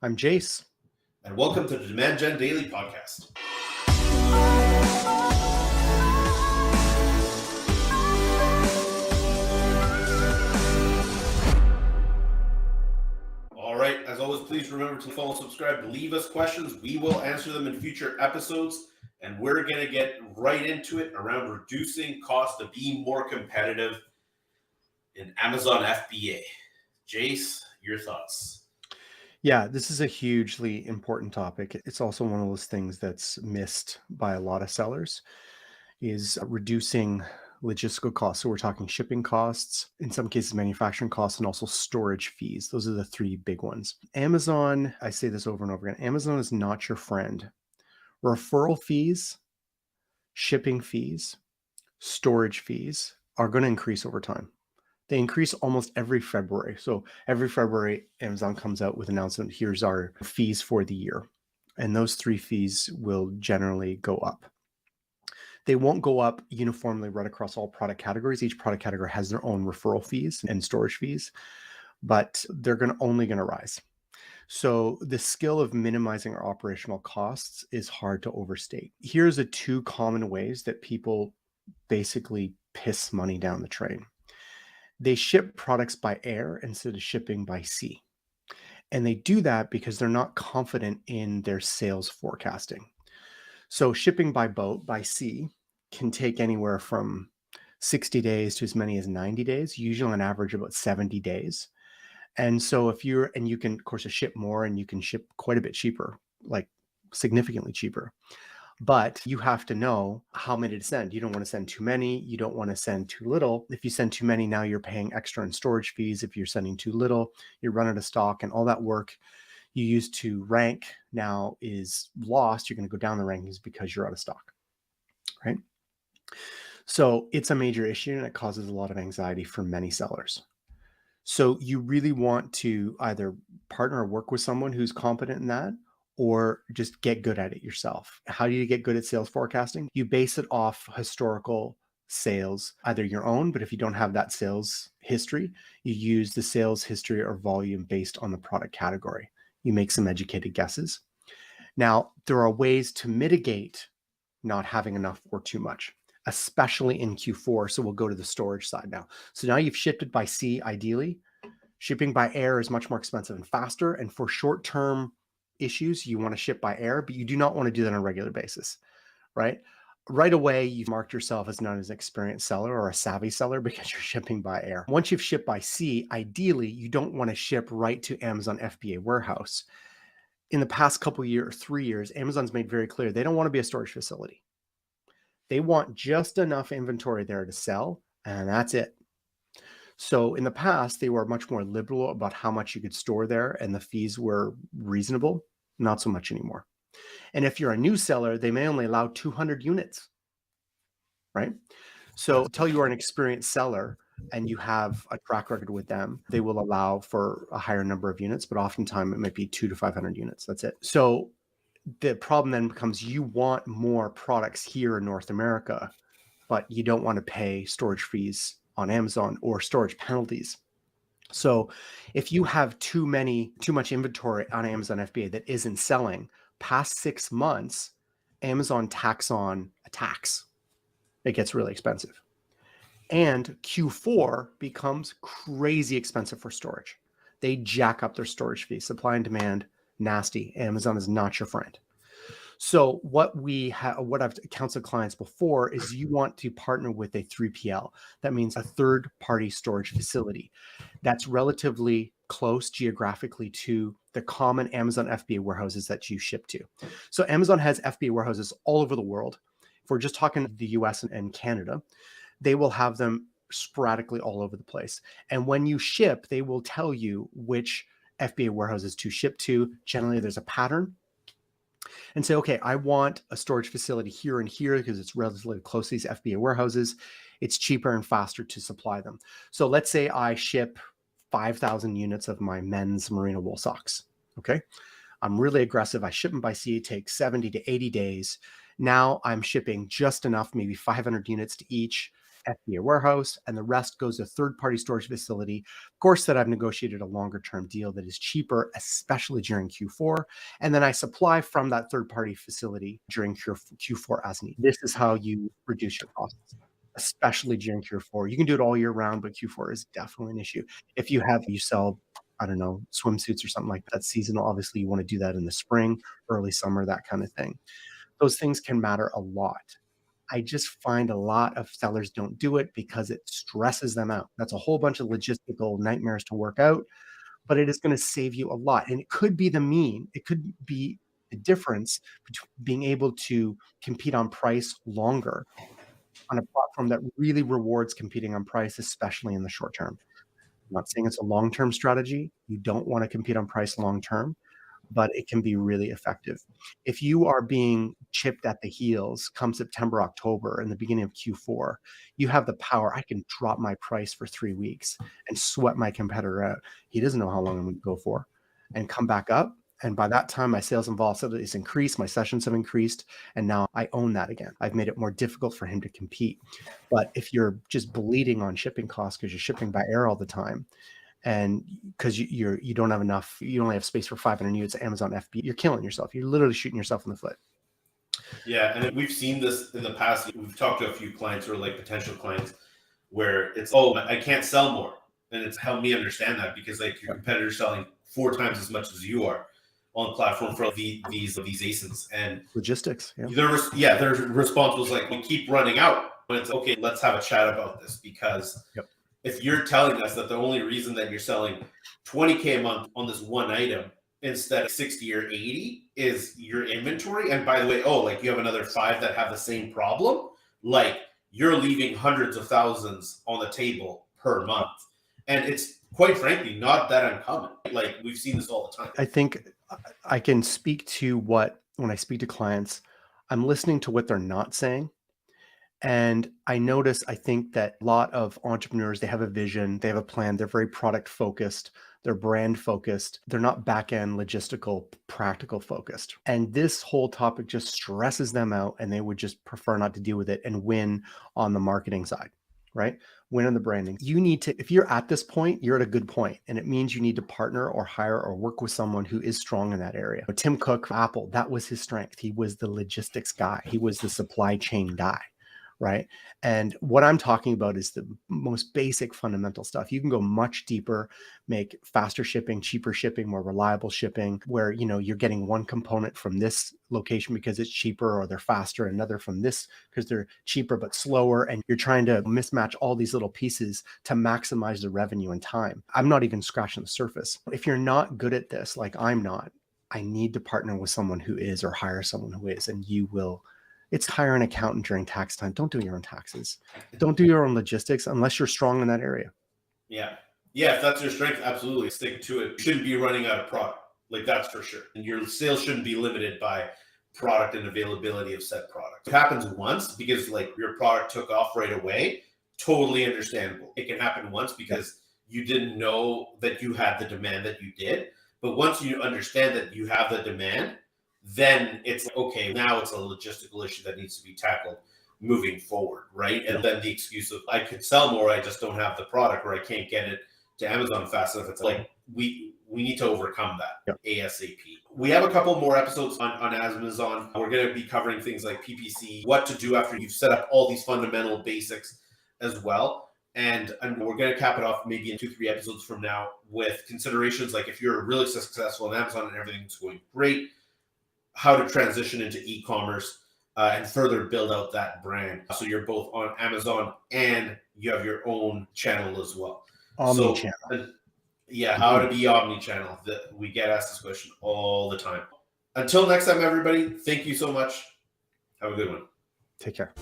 I'm Jace. And welcome to the Demand Gen Daily Podcast. All right, as always, please remember to follow, subscribe, leave us questions. We will answer them in future episodes, and we're going to get right into it around reducing costs to be more competitive in Amazon FBA. Jace, your thoughts? Yeah, this is a hugely important topic. It's also one of those things that's missed by a lot of sellers is reducing logistical costs. So we're talking shipping costs, in some cases manufacturing costs, and also storage fees. Those are the three big ones. Amazon, I say this over and over again, Amazon is not your friend. Referral fees, shipping fees, storage fees are going to increase over time. They increase almost every February. So every February, Amazon comes out with an announcement, here's our fees for the year. And those three fees will generally go up. They won't go up uniformly right across all product categories. Each product category has their own referral fees and storage fees, but they're only going to rise. So the skill of minimizing our operational costs is hard to overstate. Here's the two common ways that people basically piss money down the drain. They ship products by air instead of shipping by sea. And they do that because they're not confident in their sales forecasting. So shipping by boat, by sea, can take anywhere from 60 days to as many as 90 days, usually on average about 70 days. And so you can, of course, ship more and you can ship quite a bit cheaper, like significantly cheaper. But you have to know how many to send. You don't want to send too many. You don't want to send too little. If you send too many, now you're paying extra in storage fees. If you're sending too little, you're running out of stock, and all that work you used to rank now is lost. You're going to go down the rankings because you're out of stock, right? So it's a major issue and it causes a lot of anxiety for many sellers. So you really want to either partner or work with someone who's competent in that, or just get good at it yourself. How do you get good at sales forecasting? You base it off historical sales, either your own, but if you don't have that sales history, you use the sales history or volume based on the product category. You make some educated guesses. Now, there are ways to mitigate not having enough or too much, especially in Q4. So we'll go to the storage side now. So now you've shipped it by sea, ideally. Shipping by air is much more expensive and faster. And for short-term issues, you want to ship by air, but you do not want to do that on a regular basis, right? Right away, you've marked yourself as not as an experienced seller or a savvy seller because you're shipping by air. Once you've shipped by sea, ideally, you don't want to ship right to Amazon FBA warehouse. In the past couple years, 3 years, Amazon's made very clear they don't want to be a storage facility. They want just enough inventory there to sell, and that's it. So in the past, they were much more liberal about how much you could store there, and the fees were reasonable. Not so much anymore. And if you're a new seller, they may only allow 200 units, right? So until you are an experienced seller and you have a track record with them, they will allow for a higher number of units, but oftentimes it might be 200 to 500 units. That's it. So the problem then becomes you want more products here in North America, but you don't want to pay storage fees on Amazon or storage penalties. So if you have too much inventory on Amazon FBA that isn't selling past 6 months, Amazon tacks on a tax. It gets really expensive. And Q4 becomes crazy expensive for storage. They jack up their storage fees. Supply and demand, nasty. Amazon is not your friend. So what I've counseled clients before is you want to partner with a 3PL. That means a third-party storage facility that's relatively close geographically to the common Amazon FBA warehouses that you ship to. So Amazon has FBA warehouses all over the world. If we're just talking the US and Canada, they will have them sporadically all over the place. And when you ship, they will tell you which FBA warehouses to ship to. Generally, there's a pattern. And say, okay, I want a storage facility here and here because it's relatively close to these FBA warehouses. It's cheaper and faster to supply them. So let's say I ship 5,000 units of my men's merino wool socks. Okay. I'm really aggressive. I ship them by sea. It takes 70 to 80 days. Now I'm shipping just enough, maybe 500 units to each. FBA warehouse, and the rest goes to a third-party storage facility. Of course, that I've negotiated a longer-term deal that is cheaper, especially during Q4. And then I supply from that third-party facility during Q4 as needed. This is how you reduce your costs, especially during Q4. You can do it all year round, but Q4 is definitely an issue. If you sell, I don't know, swimsuits or something like that seasonal, obviously you want to do that in the spring, early summer, that kind of thing. Those things can matter a lot. I just find a lot of sellers don't do it because it stresses them out. That's a whole bunch of logistical nightmares to work out, but it is going to save you a lot. And it could be the mean, it could be the difference between being able to compete on price longer on a platform that really rewards competing on price, especially in the short term. I'm not saying it's a long term strategy. You don't want to compete on price long term, but it can be really effective. If you are being chipped at the heels come September, October, and the beginning of Q4, you have the power. I can drop my price for 3 weeks and sweat my competitor out. He doesn't know how long I'm going to go for, and come back up. And by that time, my sales and velocity has increased, my sessions have increased, and now I own that again. I've made it more difficult for him to compete. But if you're just bleeding on shipping costs because you're shipping by air all the time, and because you don't have enough, you only have space for 500 units at Amazon FBA, you're killing yourself. You're literally shooting yourself in the foot. Yeah, and we've seen this in the past. We've talked to a few clients or like potential clients where it's, oh, I can't sell more. And it's helped me understand that because like your competitor's selling 4 times as much as you are on the platform for these ASINs. And Logistics. Yeah. their response was like, we keep running out. But it's okay, let's have a chat about this because Yep. if you're telling us that the only reason that you're selling 20K a month on this one item instead of 60 or 80 is your inventory. And by the way, like you have another 5 that have the same problem, like you're leaving hundreds of thousands on the table per month. And it's quite frankly not that uncommon. Like we've seen this all the time. I think I can speak to when I speak to clients, I'm listening to what they're not saying. And I think that a lot of entrepreneurs, they have a vision, they have a plan, they're very product focused, they're brand focused, they're not back end logistical, practical focused. And this whole topic just stresses them out and they would just prefer not to deal with it and win on the marketing side, right? Win on the branding. You need to, if you're at this point, you're at a good point, and it means you need to partner or hire or work with someone who is strong in that area. Tim Cook, Apple, that was his strength. He was the logistics guy. He was the supply chain guy. Right. And what I'm talking about is the most basic fundamental stuff. You can go much deeper, make faster shipping, cheaper shipping, more reliable shipping, where, you're getting one component from this location because it's cheaper, or they're faster, another from this because they're cheaper but slower. And you're trying to mismatch all these little pieces to maximize the revenue and time. I'm not even scratching the surface. If you're not good at this, like I'm not, I need to partner with someone who is, or hire someone who is, and you will. It's hire an accountant during tax time. Don't do your own taxes. Don't do your own logistics unless you're strong in that area. Yeah. Yeah, if that's your strength, absolutely stick to it. You shouldn't be running out of product. Like that's for sure. And your sales shouldn't be limited by product and availability of said product. It happens once because like your product took off right away. Totally understandable. It can happen once because you didn't know that you had the demand that you did. But once you understand that you have the demand, then it's okay, now it's a logistical issue that needs to be tackled moving forward, right? And then the excuse of I could sell more, I just don't have the product, or I can't get it to Amazon fast enough. It's like we need to overcome that ASAP. We have a couple more episodes on Amazon. We're going to be covering things like PPC, what to do after you've set up all these fundamental basics as well. And we're going to cap it off maybe in 2-3 episodes from now with considerations like if you're really successful on Amazon and everything's going great, how to transition into e-commerce and further build out that brand. So you're both on Amazon and you have your own channel as well. Omni-channel. So, how to be omni-channel. We get asked this question all the time. Until next time, everybody, thank you so much. Have a good one. Take care.